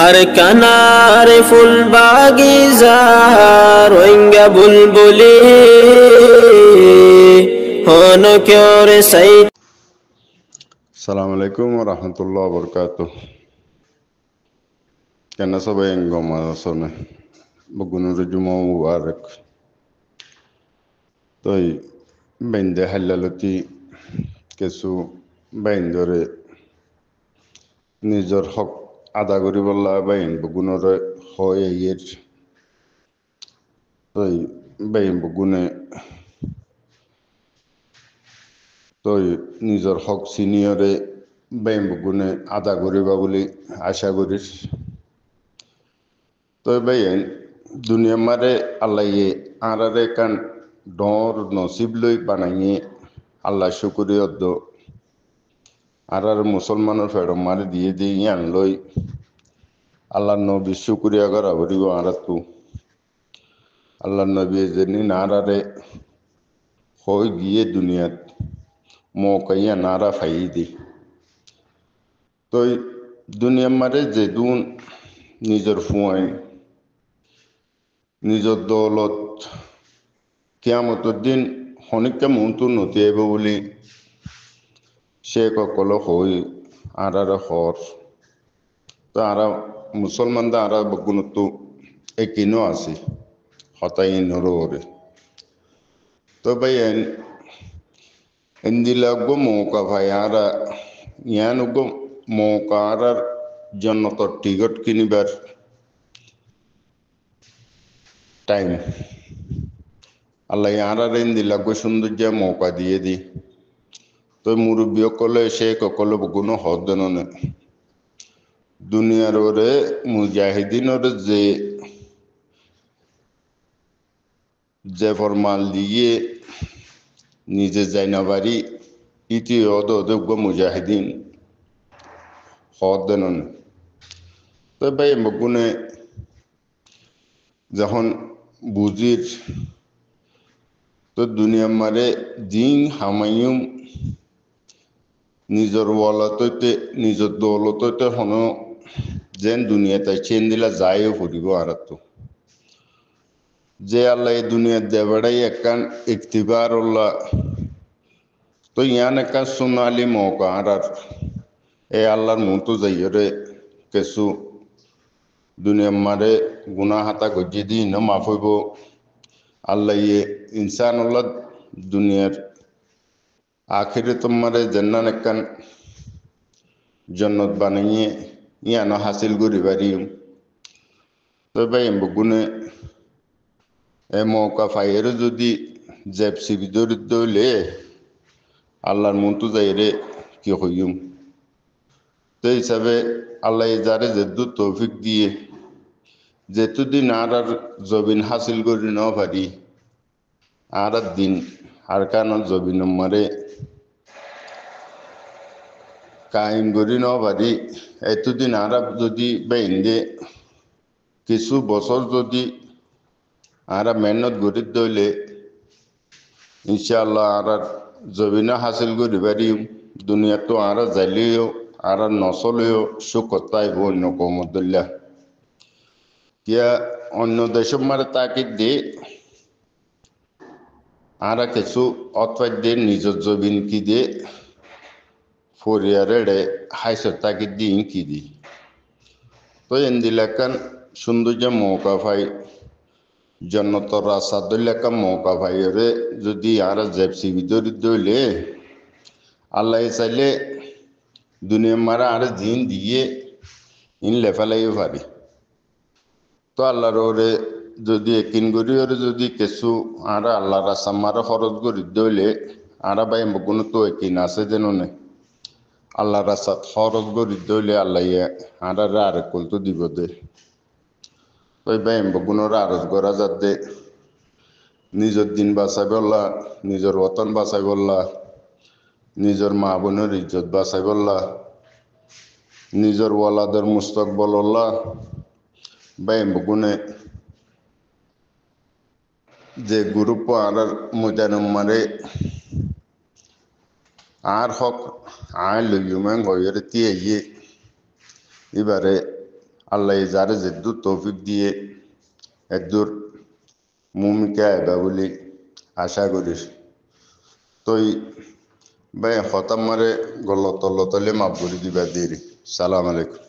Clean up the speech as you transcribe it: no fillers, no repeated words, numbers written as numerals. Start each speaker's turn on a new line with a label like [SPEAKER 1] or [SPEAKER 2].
[SPEAKER 1] আর কানার ফুল বাগিজার রোহিঙ্গা বুলবুলি হন কেওরে সাই।
[SPEAKER 2] সালাম আলাইকুম ওয়া রাহমাতুল্লাহি ওয়া বারাকাতুহু। কেন সবাই গমা আসনে বগুনুর জুমা মুবারক। তই বেন্দে হাল্লালতি কিছু বাইন্দরে নিজর হক আদা করিবল্লা বাইন বগুনরে হয় এর তই বাইন বগুনে তই নিজর হক সিনিয়রে বাইন বগুনে আদা করিবা বলে আশা করিস। তই বাইন দুনিয়া মারে আল্লাহে আরারে কান ডর নসিব লই বানাইয়ে আল্লাহ শুকরিয়ত আর মুসলমানের ফেরম মারে দিয়ে দিয়ে ইয়ান লই আল্লাহ নবী শুকরিয়া করা ভরিব আর তু আল্লাহ নবী যেনি নারারে হয়ে গিয়ে দুনিয়াত মৌকাইয়া নারা ফাই দি। তো দুনিয়া মারে যে দুন নিজের ফুয়াই নিজের দৌলত কিয়ামতের দিন হনিকা মন্তু নতি আইব বলি সে ককল হই আর হর তো আর মুসলমানদের আর বগুনতো একিনো আছে হতাই নরে। তো ভাই এন্দিলা গো মৌকা ভাই আর ইয়ান গো মৌকা আর জন্য তো টিকট কিনিবার টাইম আল্লাহ আর এন্দিলা গো সৌন্দর্য মৌকা দিয়ে দি। তো মুরব্বী কলে সে ককলে বগুনো হদেন দুনিয়ার ওরে মুজাহিদিন ওরে যে ফরমাল দিয়ে নিজে যাই না বাড়ি ইতি অদোগ্য মুজাহিদিন হদেন। তো ভাই বগুনে যখন বুঝির তো দুনিয়া মারে দিন হামাইম নিজের ওয়ালততে নিজের দৌলততে হন যেন দুনিয়াতে চেন দিলা যায়ও ফুরিব আর তো যে আল্লাহ এই দুনিয়া দেবাড়াই একান ইকতিবার উল্লাহ তো ইয়ান একান সোনালি মৌকা আর এ আল্লাহর মতো যাইরে কিছু দুনিয়া মারে গুনা হাতা গজি দি ন মাফ হইব আল্লাহ ইয়ে ইনসান উল্লাহ দুনিয়ার আখিরে তোমারে জন্নান একান জন্নত বানাইয়ে ইয়ান হাসিল করি পারিম। তো ভাই বগুনে এ মৌকা ফাইয়ের যদি জেপসি বিদরিত দইলে আল্লাহর মন্তু যাইরে কি হইম। তো হিসাবে আল্লাহ যারে যেদু তৌফিক দিয়ে যেতুদিন আর জবিন হাসিল করি ন পারি আর দিন আর কান জবিন মারে কায়েম করি ন পারি এতদিন আর যদি বেইন্দে কিছু বছর যদি আর মেহনত গড়ি দইলে ইনশাআল্লাহ আর জবিনা হাসিল করি পারিম। দুনিয়া তো আর যাইলেও আর নচলেও সুকতাইব অন্য কৌমদুল্লাহ কিয়া অন্য দেশের মারে তাকিদ দে আর কিছু অথবা নিজের জবিন কি দে ফরিয়ারে হাইসর তাকিদ দি কি দি। তো এন্দিলাকান সৌন্দর্য মৌকা ভাই জন্নতর রাসাদুল্লাকা মৌকা ভাইরে যদি আর জেপসি ভিতরে দইলে আল্লাহ চাইলে দুনিয়া মারা আর জিন দিয়ে ইন লেফালাই পারি। তো আল্লাহর ওরে যদি একিন করি ওরে যদি কিছু আর আল্লাহ রাস্তা মারা খরচ করি দইলে আর ভাই কোনো তো একিন আছে যেন নে আল্লাহ রাস্তা খরচ করি দইলে আল্লাহ আর কলতো দিব দে। ওই ভাই বগুনোর আরজ করা যাতে নিজের দিন বাঁচাই বললা নিজের ওতন বাঁচাই বললা নিজের মা বোনের ইজ্জত বাঁচাই বললা নিজের ওয়ালাদের মুস্তকবল আল্লাহ ভাই বগুনে যে গ্রুপ আর মুজানুম মারে আর হক আয় লইয়ুমেন গয়ের তিয়াইয়ে এবারে আল্লাহ যারে যেদু তৌফিক দিয়ে এদুর মুমিকা এবা বলে আশা করিস তই ভাই হতাম মারে গল্লত তলে মাপ করে দিবা দেরি সালাম আলাইকুম